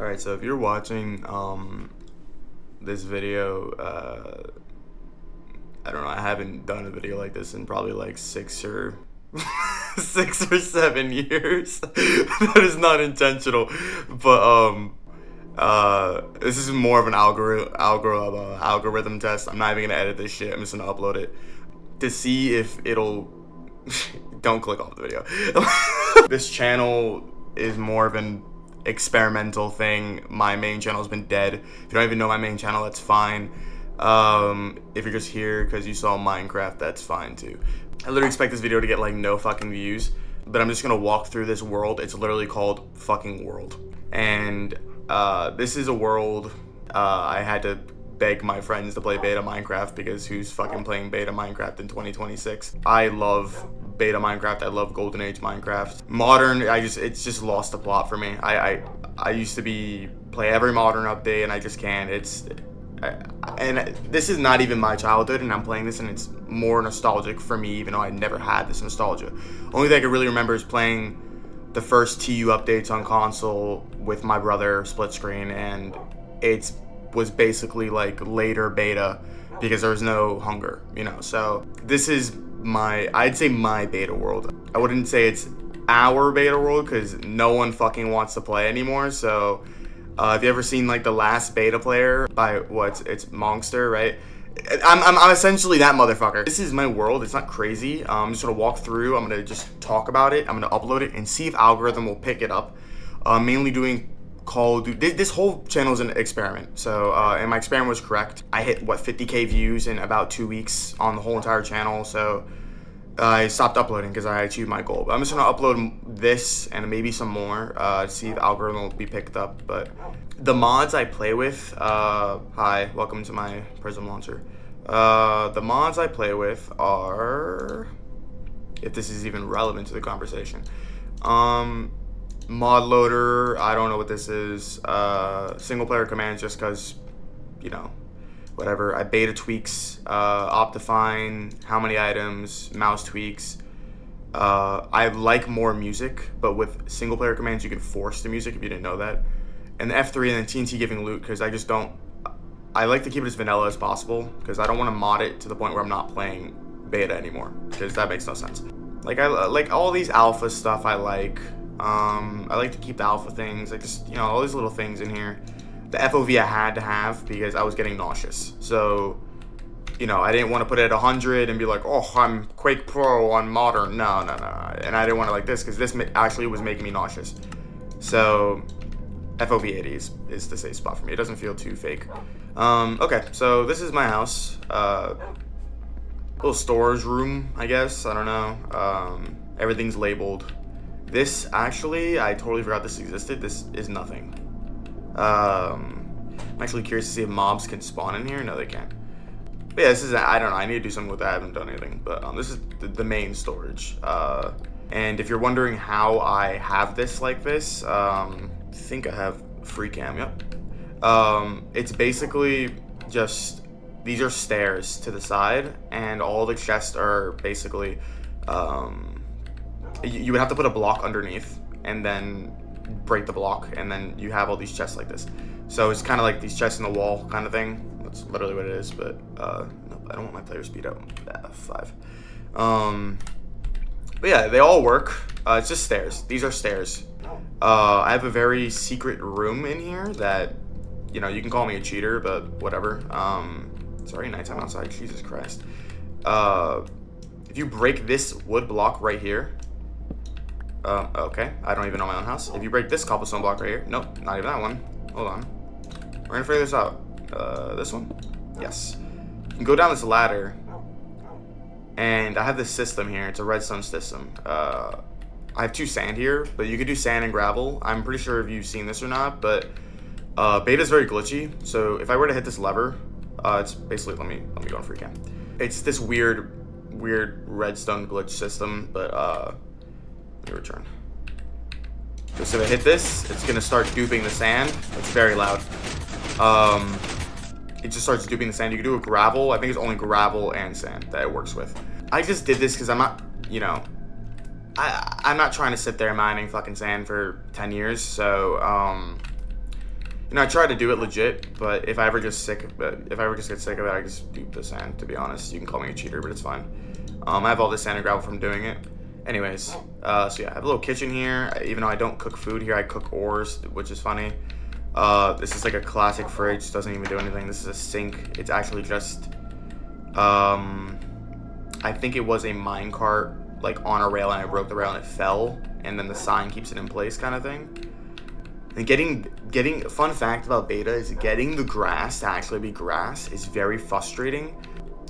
Alright, so if you're watching this video, I don't know, I haven't done a video like this in probably like 6 or 7 years. That is not intentional. But this is more of an algorithm test. I'm not even gonna edit this shit. I'm just gonna upload it to see if it'll don't click off the video. This channel is more of an experimental thing. My main channel's been dead. If you don't even know my main channel, that's fine. If you're just here because you saw Minecraft, that's fine too. I literally expect this video to get like no fucking views, but I'm just gonna walk through this world. It's literally called fucking world. And this is a world I had to beg my friends to play beta Minecraft because who's fucking playing beta Minecraft in 2026? I love beta Minecraft. I love Golden Age Minecraft. Modern, it's just lost the plot for me. I used to play every modern update and I just can't. And this is not even my childhood, and I'm playing this and it's more nostalgic for me, even though I never had this nostalgia. Only thing I can really remember is playing the first TU updates on console with my brother, split screen, and it was basically like later beta because there was no hunger, you know. So this is I'd say my beta world. I wouldn't say it's our beta world because no one fucking wants to play anymore. So have you ever seen like the last beta player by it's Monster, right? I'm essentially that motherfucker. This is my world. It's not crazy. I'm just gonna walk through. I'm gonna just talk about it. I'm gonna upload it and see if algorithm will pick it up. Mainly doing Call of Duty. This whole channel is an experiment. So and my experiment was correct. I hit 50K views in about 2 weeks on the whole entire channel. So I stopped uploading because I achieved my goal. But I'm just gonna upload this and maybe some more to see if algorithm will be picked up. But the mods I play with, hi, welcome to my Prism launcher. The mods I play with are, if this is even relevant to the conversation, mod loader. I don't know what this is. Single player commands, just because, you know, whatever. I beta tweaks, Optifine, how many items, mouse tweaks. I like more music, but with single player commands you can force the music if you didn't know that. And the F3 and then TNT giving loot, because I like to keep it as vanilla as possible because I don't want to mod it to the point where I'm not playing beta anymore, because that makes no sense. Like I like all these alpha stuff. I like to keep the alpha things, like just, you know, all these little things in here. The FOV I had to have because I was getting nauseous. So, you know, I didn't want to put it at 100 and be like, oh, I'm Quake Pro on modern. No. And I didn't want to like this because this actually was making me nauseous. So FOV 80 is the safe spot for me. It doesn't feel too fake. Okay, so this is my house. Little storage room, I guess. I don't know. Everything's labeled. This, actually, I totally forgot this existed. This is nothing. I'm actually curious to see if mobs can spawn in here. No, they can't. But yeah, this is, I don't know. I need to do something with that. I haven't done anything. But this is the main storage. And if you're wondering how I have this like this, I think I have free cam, yep. It's basically just, these are stairs to the side, and all the chests are basically, you would have to put a block underneath, and then break the block, and then you have all these chests like this. So it's kind of like these chests in the wall kind of thing. That's literally what it is, but, no, I don't want my player speed out. 5. But yeah, they all work. It's just stairs. These are stairs. I have a very secret room in here that, you know, you can call me a cheater, but whatever. It's already nighttime outside. Jesus Christ. If you break this wood block right here, okay, I don't even know my own house. If you break this cobblestone block right here, nope, not even that one. Hold on. We're gonna figure this out. This one? Yes. You can go down this ladder, and I have this system here. It's a redstone system. I have 2 sand here, but you could do sand and gravel. I'm pretty sure if you've seen this or not, but beta is very glitchy. So if I were to hit this lever, it's basically, let me go on free cam. It's this weird redstone glitch system, but let me return. So if I hit this, it's gonna start duping the sand. It's very loud. It just starts duping the sand. You can do a gravel. I think it's only gravel and sand that it works with. I just did this because I'm not, you know, I'm not trying to sit there mining fucking sand for 10 years. So You know, I try to do it legit, but if I ever just get sick of it, I just dupe the sand. To be honest, you can call me a cheater, but it's fine. I have all this sand and gravel from doing it. Anyways, so yeah, I have a little kitchen here. Even though I don't cook food here, I cook ores, which is funny. This is like a classic fridge. Doesn't even do anything. This is a sink. It's actually just, I think it was a minecart like on a rail, and I broke the rail and it fell, and then the sign keeps it in place, kind of thing. And getting fun fact about beta is getting the grass to actually be grass is very frustrating.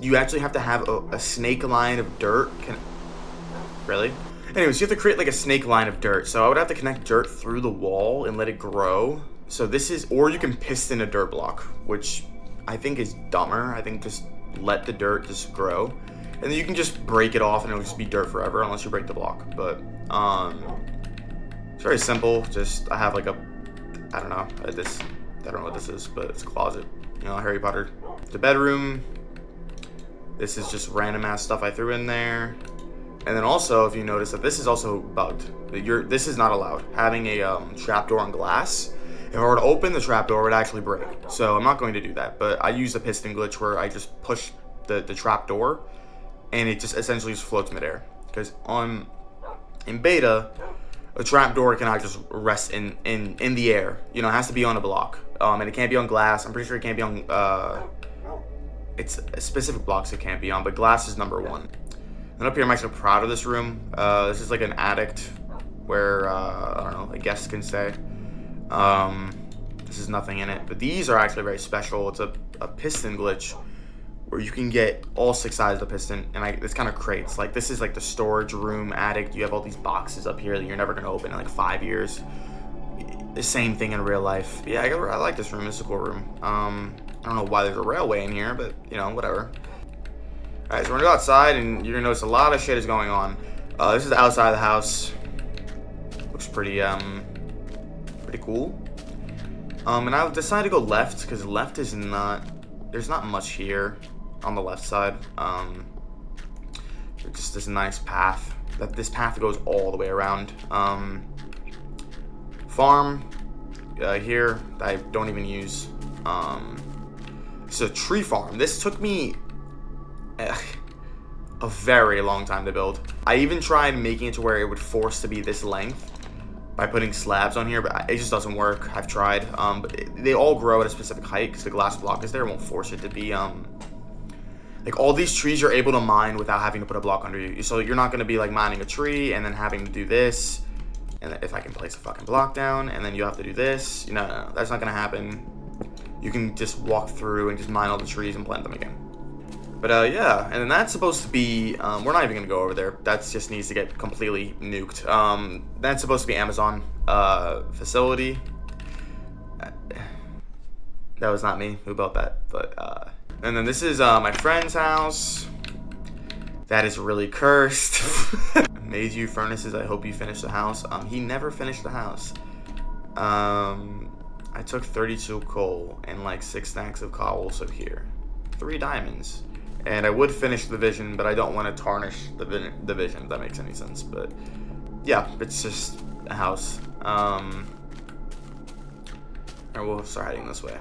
You actually have to have a snake line of dirt. Really? Anyways, you have to create like a snake line of dirt. So I would have to connect dirt through the wall and let it grow. So this is, or you can piston a dirt block, which I think is dumber. I think just let the dirt just grow. And then you can just break it off and it'll just be dirt forever unless you break the block. But it's very simple. Just, I have like a, I don't know what this is, but it's a closet. You know, Harry Potter. The bedroom. This is just random ass stuff I threw in there. And then also, if you notice that this is also bugged. This is not allowed. Having a trapdoor on glass. If I were to open the trapdoor, it would actually break. So I'm not going to do that. But I use a piston glitch where I just push the trapdoor, and it just essentially just floats midair. Because in beta, a trapdoor cannot just rest in the air. You know, it has to be on a block. And it can't be on glass. I'm pretty sure it can't be on, it's specific blocks it can't be on, but glass is number one. And up here, I'm actually proud of this room. This is like an attic where, I don't know, a guest can stay. This is nothing in it, but these are actually very special. It's a piston glitch where you can get all 6 sides of the piston, and it's kind of crates. Like, this is like the storage room attic. You have all these boxes up here that you're never going to open in like 5 years. The same thing in real life. Yeah, I like this room. This is a cool room. I don't know why there's a railway in here, but, you know, whatever. Alright, so we're gonna go outside, and you're gonna notice a lot of shit is going on. This is the outside of the house. Looks pretty cool. And I've decided to go left, because left is not, there's not much here on the left side. There's just this nice path. This path goes all the way around. Farm here that I don't even use. It's a tree farm. This took me a very long time to build. I even tried making it to where it would force to be this length by putting slabs on here, but it just doesn't work. I've tried. But they all grow at a specific height because the glass block is there. It won't force it to be like all these trees you're able to mine without having to put a block under you. So you're not going to be like mining a tree and then having to do this, and if I can place a fucking block down, and then you have to do this. No, that's not going to happen. You can just walk through and just mine all the trees and plant them again. But yeah, and then that's supposed to be, we're not even going to go over there. That just needs to get completely nuked. That's supposed to be Amazon facility. That was not me who built that. But and then this is my friend's house. That is really cursed. Made you furnaces, I hope you finish the house. He never finished the house. I took 32 coal and like 6 stacks of cobble, so here. 3 diamonds. And I would finish the vision, but I don't want to tarnish the vision, if that makes any sense. But yeah, it's just a house. Alright, we'll start heading this way.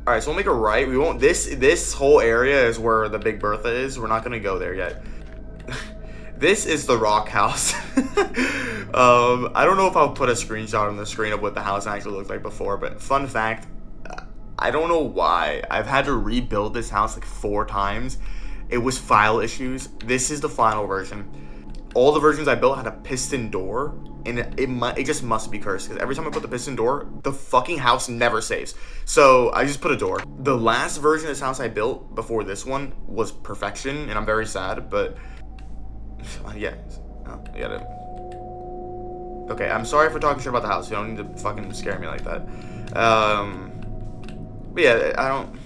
Alright, so we'll make a right. We won't, this whole area is where the Big Bertha is. We're not going to go there yet. This is the rock house. I don't know if I'll put a screenshot on the screen of what the house actually looked like before, but fun fact, I don't know why. I've had to rebuild this house like 4 times. It was file issues. This is the final version. All the versions I built had a piston door, and it just must be cursed, because every time I put the piston door, the fucking house never saves. So I just put a door. The last version of this house I built before this one was perfection, and I'm very sad, but yeah. Oh, you gotta... Okay, I'm sorry for talking shit about the house. You don't need to fucking scare me like that. But yeah, I don't...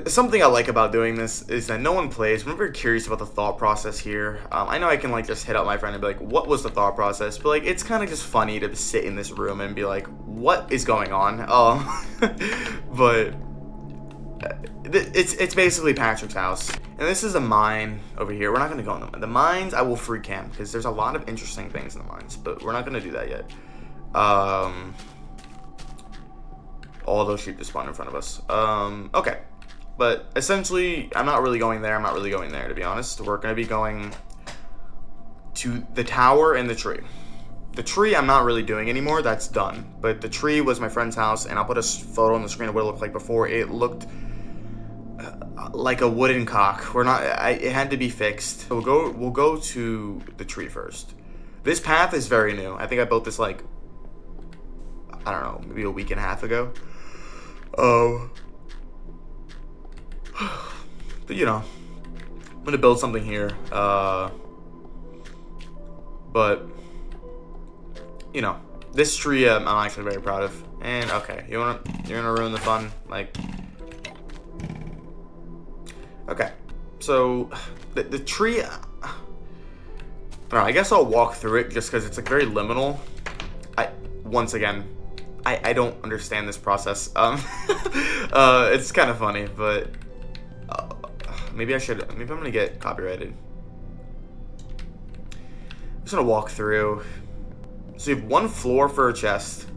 Something I like about doing this is that no one plays. I'm very curious about the thought process here. I know I can like just hit up my friend and be like, what was the thought process? But like, it's kind of just funny to sit in this room and be like, what is going on? But it's basically Patrick's house. And this is a mine over here. We're not going to go in the mines. I will free camp because there's a lot of interesting things in the mines, but we're not going to do that yet. All those sheep just spawned in front of us. Okay. But essentially, I'm not really going there. I'm not really going there, to be honest. We're going to be going to the tower and the tree. The tree I'm not really doing anymore. That's done. But the tree was my friend's house, and I'll put a photo on the screen of what it looked like before. It looked like a wooden cock. It had to be fixed. So we'll go to the tree first. This path is very new. I think I built this like, I don't know, maybe a week and a half ago. But you know, I'm gonna build something here. But you know, this tree I'm actually very proud of. And okay, you're gonna ruin the fun, like. Okay, so the tree. I don't know. I guess I'll walk through it just because it's like very liminal. Once again, I don't understand this process. It's kind of funny, but maybe I'm gonna get copyrighted. I'm just gonna walk through. So you have one floor for a chest.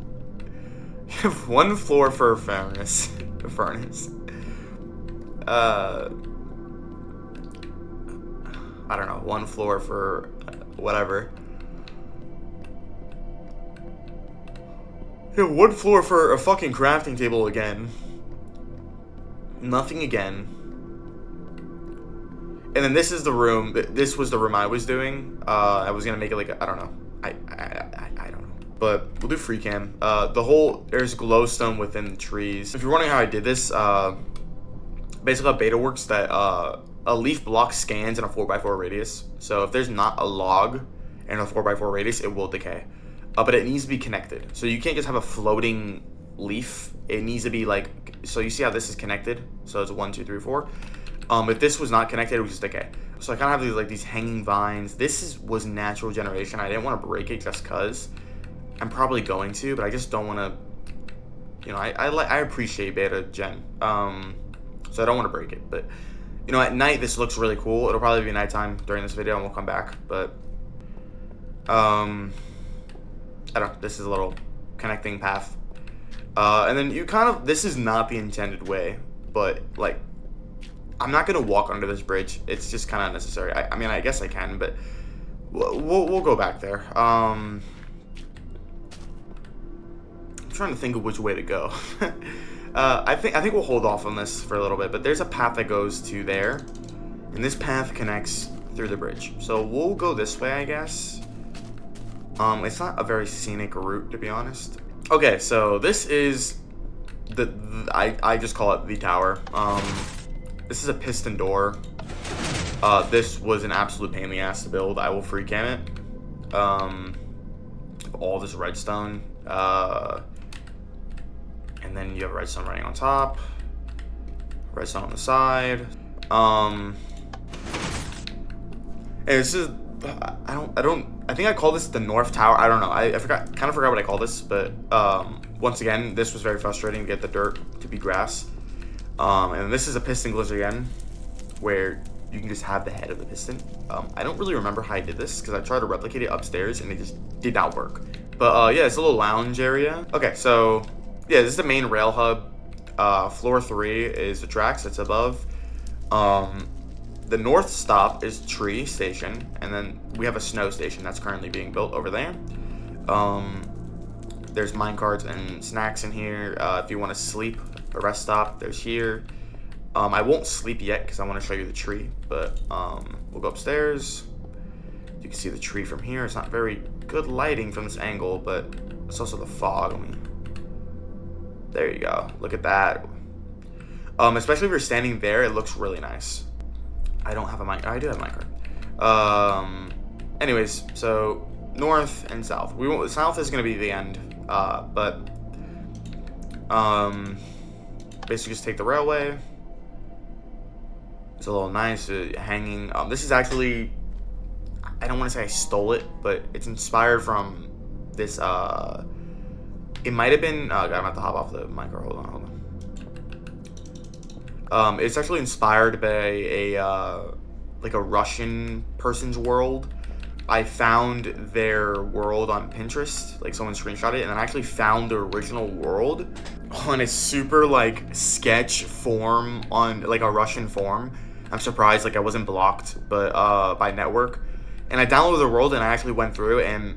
You have one floor for a furnace. I don't know, one floor for whatever. You have one floor for a fucking crafting table again. Nothing again. And then this is the room. This was the room I was doing. I was gonna make it like I don't know. I don't know. But we'll do free cam. There's glowstone within the trees. If you're wondering how I did this, basically how beta works, that a leaf block scans in a 4x4 radius. So if there's not a log in a 4x4 radius, it will decay. But it needs to be connected. So you can't just have a floating leaf. It needs to be like, so you see how this is connected? So it's 1, 2, 3, 4. If this was not connected, it would just decay. So I kind of have these hanging vines. Was natural generation. I didn't want to break it just cause. I'm probably going to, but I just don't want to. You know, I appreciate beta gen. So I don't want to break it, but you know, at night this looks really cool. It'll probably be nighttime during this video, and we'll come back. But I don't know. This is a little connecting path, and then this is not the intended way, but like. I'm not gonna walk under this bridge. It's just kind of unnecessary. I mean, I guess I can, but we'll go back there. I'm trying to think of which way to go. I think we'll hold off on this for a little bit. But there's a path that goes to there, and this path connects through the bridge. So we'll go this way, I guess. It's not a very scenic route, to be honest. Okay, so this is I just call it the tower. This is a piston door. This was an absolute pain in the ass to build. I will free cam it. All this redstone. And then you have redstone running on top. Redstone on the side. And this is I think I call this the North Tower. I don't know. I kind of forgot what I call this, but once again, this was very frustrating to get the dirt to be grass. And this is a piston glitch again, where you can just have the head of the piston. I don't really remember how I did this, because I tried to replicate it upstairs, and it just did not work. But yeah, it's a little lounge area. Okay, so yeah, this is the main rail hub. Floor 3 is the tracks that's above. The north stop is tree station, and then we have a snow station that's currently being built over there. There's minecarts and snacks in here. If you want to sleep, a rest stop, there's here. I won't sleep yet because I want to show you the tree, but we'll go upstairs. You can see the tree from here. It's not very good lighting from this angle, but it's also the fog. I mean, there you go. Look at that. Especially if you're standing there, it looks really nice. I don't have a mic. I do have a minecart. Anyways, so north and south. South is gonna be the end, but basically just take the railway. It's a little nice hanging. This is actually, I don't want to say I stole it, but it's inspired from this. It might have been. I'm gonna have to hop off the micro. Hold on. It's actually inspired by a like a Russian person's world. I found their world on Pinterest, like someone screenshot it, and then I actually found the original world on a super like sketch form on like a Russian form. I'm surprised like I wasn't blocked, but by network. And I downloaded the world and I actually went through it, and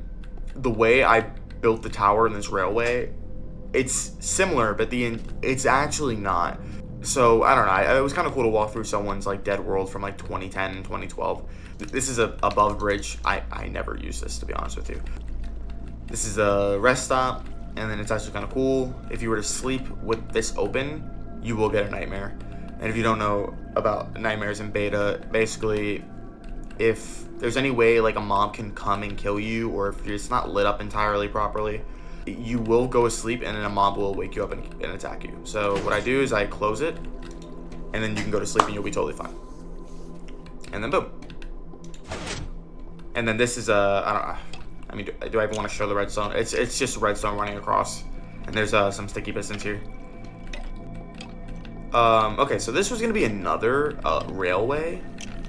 the way I built the tower in this railway, it's similar, but it's actually not. So I don't know. It was kind of cool to walk through someone's like dead world from like 2010, 2012. This is a above bridge. I never use this, to be honest with you. This is a rest stop, and then it's actually kind of cool. If you were to sleep with this open, you will get a nightmare. And if you don't know about nightmares in beta, basically, if there's any way like a mob can come and kill you, or if it's not lit up entirely properly, you will go asleep and then a mob will wake you up and attack you. So what I do is I close it, and then you can go to sleep and you'll be totally fine. And then boom. And then this is I don't know. I mean, do I even want to show the redstone? It's just redstone running across, and there's some sticky pistons here. Okay, so this was gonna be another railway.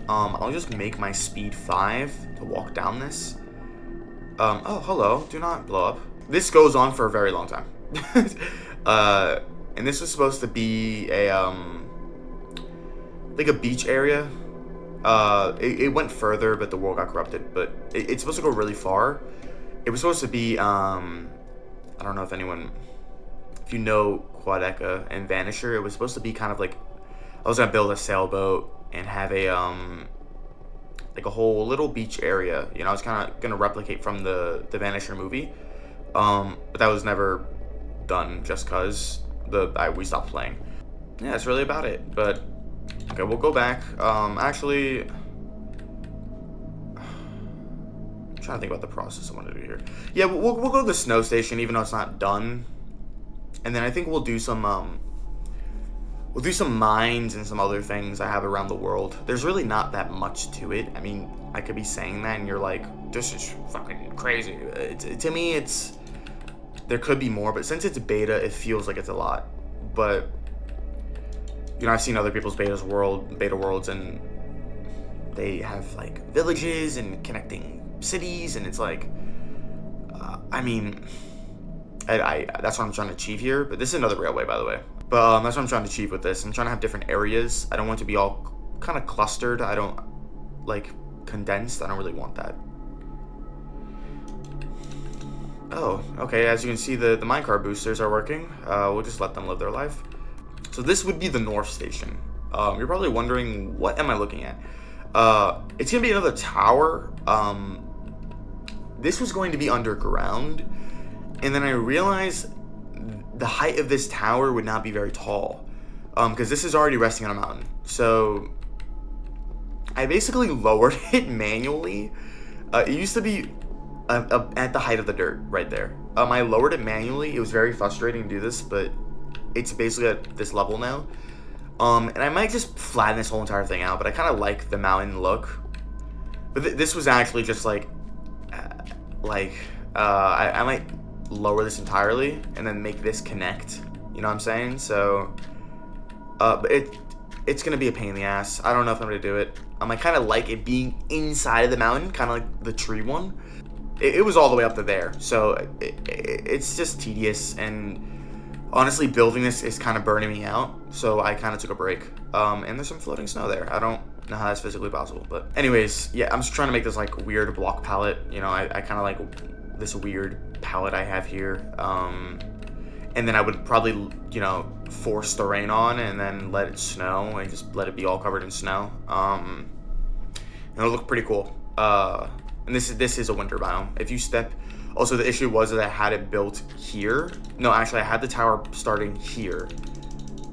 I'll just make my speed 5 to walk down this. Oh, hello. Do not blow up. This goes on for a very long time. And this was supposed to be a like a beach area. It went further, but the world got corrupted. But it's supposed to go really far. It was supposed to be I don't know if you know Quadeca and Vanisher. It was supposed to be kind of like, I was gonna build a sailboat and have a like a whole little beach area. You know, I was kind of gonna replicate from the Vanisher movie. But that was never done just cause we stopped playing. Yeah, that's really about it. But okay, we'll go back. Actually, I'm trying to think about the process I want to do here. Yeah, we'll go to the snow station even though it's not done, and then I think we'll do some mines and some other things I have around the world. There's really not that much to it. I mean, I could be saying that and you're like, this is fucking crazy. To me, there could be more, but since it's beta, it feels like it's a lot. But, you know, I've seen other people's beta worlds, and they have, like, villages and connecting cities, and it's like, I mean, that's what I'm trying to achieve here. But this is another railway, by the way. But that's what I'm trying to achieve with this. I'm trying to have different areas. I don't want it to be all kind of clustered. I don't, like, condensed. I don't really want that. Oh, okay, as you can see, the minecart boosters are working. We'll just let them live their life. So this would be the North Station. You're probably wondering, what am I looking at? It's gonna be another tower. This was going to be underground, and then I realized the height of this tower would not be very tall, because this is already resting on a mountain. So I basically lowered it manually. It used to be at the height of the dirt right there. I lowered it manually. It was very frustrating to do this, but it's basically at this level now. And I might just flatten this whole entire thing out, but I kind of like the mountain look. But this was actually just like I might lower this entirely and then make this connect. You know what I'm saying? So, but it's gonna be a pain in the ass. I don't know if I'm gonna do it. I kind of like it being inside of the mountain, kind of like the tree one. It was all the way up to there, so it's just tedious, and honestly, building this is kind of burning me out, so I kind of took a break. And there's some floating snow there. I don't know how that's physically possible, but anyways, yeah, I'm just trying to make this like weird block palette. You know, I kind of like this weird palette I have here. And then I would probably, you know, force the rain on and then let it snow and just let it be all covered in snow. And it'll look pretty cool. And this is a winter biome. If you step, also the issue was that I had it built here. No, actually I had the tower starting here.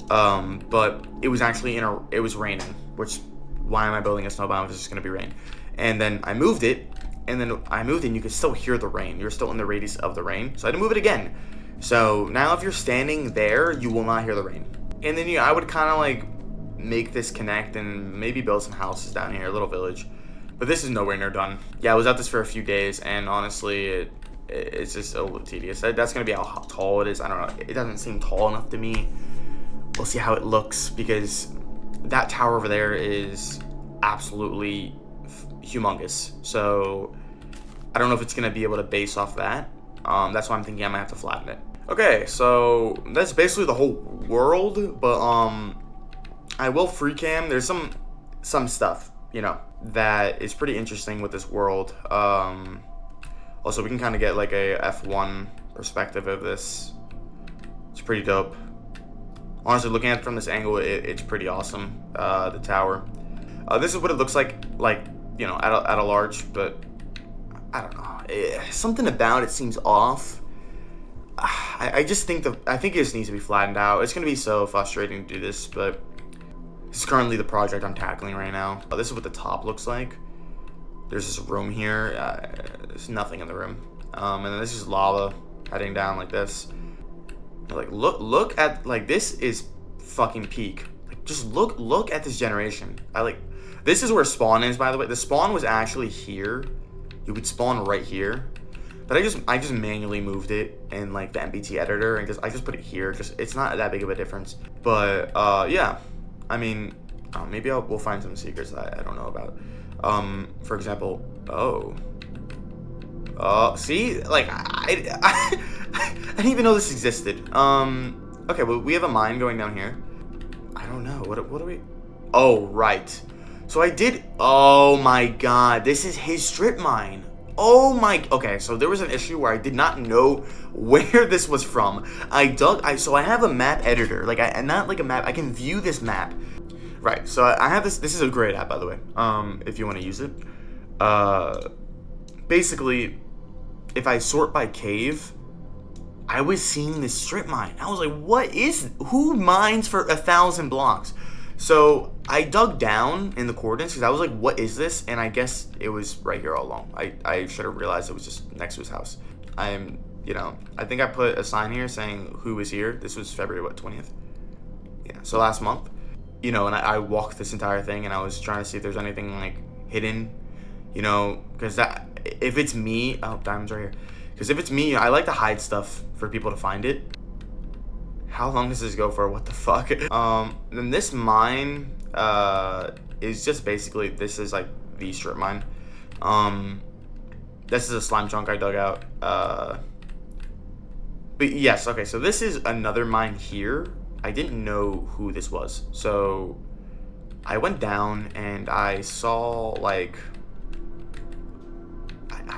But it was actually it was raining, which, why am I building a snow biome if it's just gonna be rain? And then I moved it, and then I moved it and you could still hear the rain. You're still in the radius of the rain. So I had to move it again. So now if you're standing there, you will not hear the rain. And then I would kind of like make this connect and maybe build some houses down here, a little village. But this is nowhere near done. Yeah, I was at this for a few days, and honestly, it's just a little tedious. That's going to be how tall it is. I don't know. It doesn't seem tall enough to me. We'll see how it looks, because that tower over there is absolutely humongous. So I don't know if it's gonna be able to base off that. That's why I'm thinking I might have to flatten it. Okay, so that's basically the whole world, but I will free cam. There's some stuff, you know, that is pretty interesting with this world. Also, we can kind of get like a F1 perspective of this. It's pretty dope. Honestly, looking at it from this angle, it's pretty awesome. The tower. This is what it looks like, you know, at a large, but I don't know. Something about it seems off. I just think I think it just needs to be flattened out. It's gonna be so frustrating to do this, but this is currently the project I'm tackling right now. This is what the top looks like. There's this room here. There's nothing in the room, and then this is lava heading down like this. Like look at like this is fucking peak. Like just look at this generation. This is where spawn is, by the way. The spawn was actually here. You would spawn right here. But I just manually moved it in like the MBT editor and I just put it here. Just it's not that big of a difference. But yeah, I mean, maybe we'll find some secrets that I don't know about. For example, see, like I didn't even know this existed. Okay, well we have a mine going down here. I don't know what do we? Oh right. So I did. Oh my god, this is his strip mine. Oh my, okay, so there was an issue where I did not know where this was from. So I have a map editor, like not like a map, I can view this map. Right, so I have this is a great app, by the way, if you want to use it. Basically, if I sort by cave, I was seeing this strip mine. I was like, who mines for 1,000 blocks? So I dug down in the coordinates because I was like, what is this? And I guess it was right here all along. I should have realized it was just next to his house. You know, I think I put a sign here saying who is here. This was February, 20th? Yeah, so last month. You know, and I walked this entire thing and I was trying to see if there's anything like hidden, you know, because if it's me, oh, diamonds right here. Because if it's me, I like to hide stuff for people to find it. How long does this go for? What the fuck? Then this mine is just basically, this is like the strip mine. This is a slime chunk I dug out. But yes, okay, so this is another mine here. I didn't know who this was. So I went down and I saw like,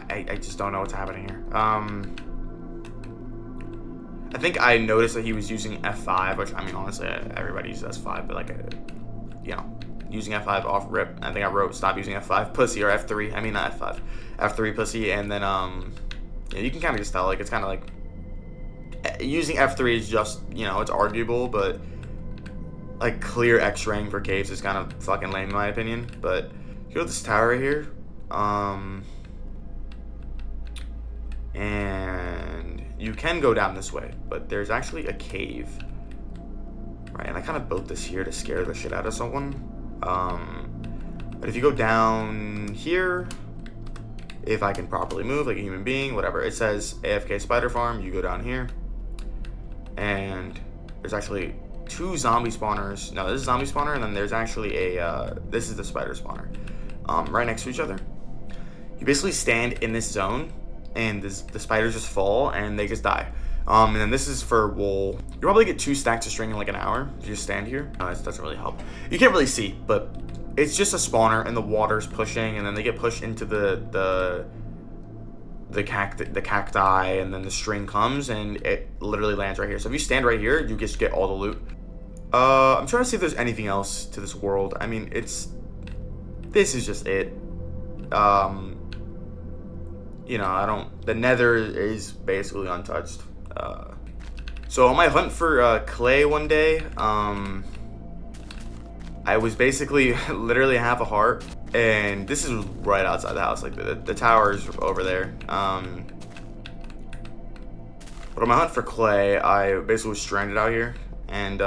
I just don't know what's happening here. I think I noticed that he was using F5, which, I mean, honestly, everybody uses F5, but, like, you know, using F5 off rip. I think I wrote stop using F5 pussy or F3. I mean, not F5. F3 pussy, and then, yeah, you can kind of just tell, like, it's kind of like, using F3 is just, you know, it's arguable, but, like, clear X-raying for caves is kind of fucking lame, in my opinion. But, you go to this tower right here, and you can go down this way, but there's actually a cave, right? And I kind of built this here to scare the shit out of someone. But if you go down here, if I can properly move like a human being, whatever, it says AFK spider farm. You go down here, and there's actually 2 zombie spawners. No, this is zombie spawner, and then there's actually this is the spider spawner, right next to each other. You basically stand in this zone, and the spiders just fall and they just die. And then this is for wool. You probably get 2 stacks of string in like an hour if you just stand here. It doesn't really help. You can't really see, but it's just a spawner and the water's pushing, and then they get pushed into the cacti, and then the string comes and it literally lands right here. So if you stand right here, you just get all the loot. I'm trying to see if there's anything else to this world. I mean, this is just it. You know, the Nether is basically untouched. So on my hunt for clay one day, I was basically literally half a heart, and this is right outside the house, like the tower is over there. But on my hunt for clay, I basically was stranded out here, and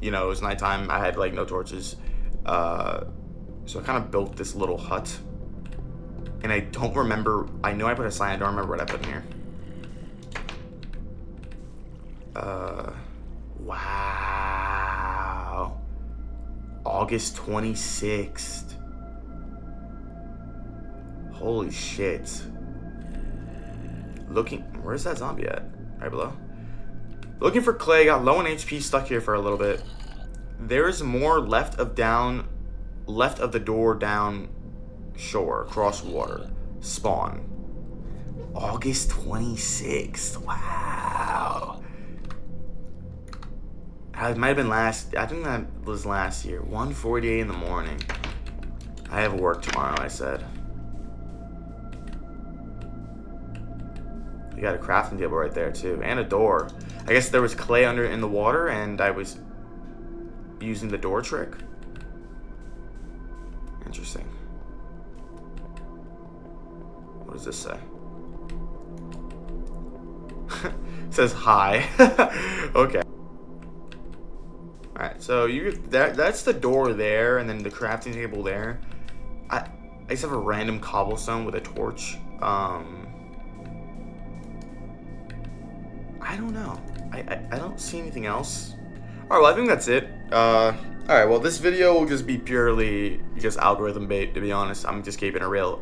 you know, it was nighttime. I had like no torches, so I kind of built this little hut. And I don't remember, I know I put a sign, I don't remember what I put in here. Wow. August 26th. Holy shit. Where's that zombie at? Right below. Looking for clay. Got low on HP. Stuck here for a little bit. There's more left of the door down shore, across water. Spawn. August 26th. Wow. It might have been I think that was last year. 1:48 in the morning. I have work tomorrow, I said. You got a crafting table right there too, and a door. I guess there was clay in the water, and I was using the door trick. Interesting. What does this say? It says hi. Okay. Alright, so that's the door there, and then the crafting table there. I just have a random cobblestone with a torch. I don't know. I don't see anything else. Alright, well, I think that's it. Alright, well, this video will just be purely just algorithm bait, to be honest. I'm just keeping it real.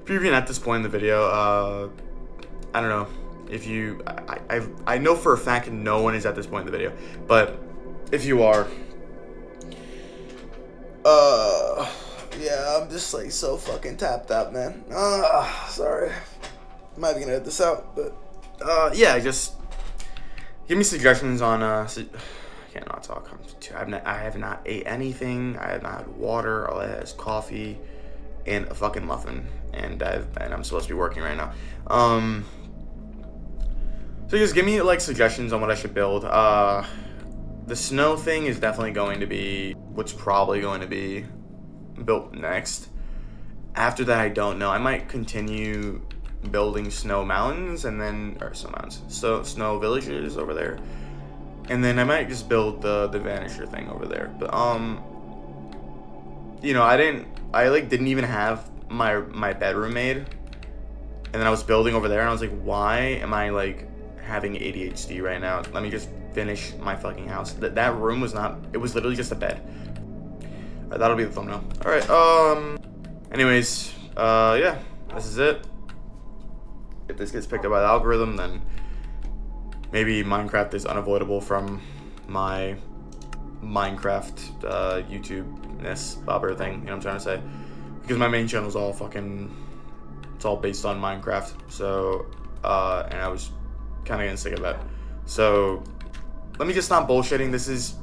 If you're even at this point in the video, I don't know. If you... I know for a fact no one is at this point in the video. But if you are... yeah, I'm just, like, so fucking tapped out, man. Sorry. I'm not even gonna edit this out, but... yeah, just... Give me suggestions on, I can't not talk. I have not ate anything. I have not had water. All I had is coffee and a fucking muffin. And I'm supposed to be working right now. So just give me, like, suggestions on what I should build. The snow thing is definitely going to be what's probably going to be built next. After that, I don't know. I might continue building snow mountains and then, or snow mountains, so snow villages over there, and then I might just build the vanisher thing over there. But you know, I didn't even have my bedroom made, and then I was building over there, and I was like, why am I like having ADHD right now? Let me just finish my fucking house. That room was not. It was literally just a bed. That'll be the thumbnail. All right. Anyways, yeah, this is it. If this gets picked up by the algorithm, then maybe Minecraft is unavoidable from my Minecraft YouTube-ness bobber thing, you know what I'm trying to say? Because my main channel is all fucking, it's all based on Minecraft, so, and I was kind of getting sick of that. So, let me just stop bullshitting. This is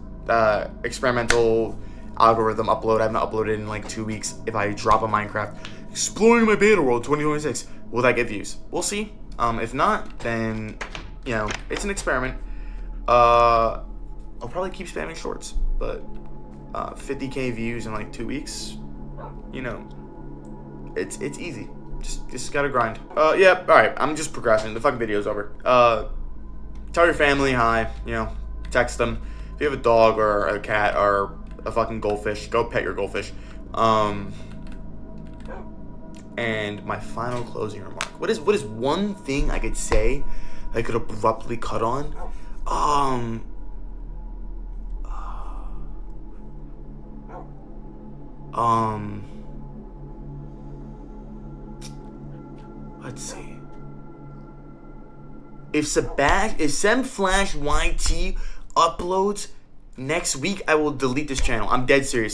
experimental algorithm upload. I haven't uploaded in like 2 weeks. If I drop a Minecraft, exploring my beta world 2026, will that get views? We'll see. If not, then, you know, it's an experiment. I'll probably keep spamming shorts, but 50K views in like 2 weeks, you know, it's easy. Just gotta grind. Yeah, alright, I'm just progressing. The fucking video's over. Tell your family hi, you know, text them. If you have a dog or a cat or a fucking goldfish, go pet your goldfish. And my final closing remark. What is one thing I could say I could abruptly cut on? Let's see. If SemFlash YT uploads next week, I will delete this channel. I'm dead serious.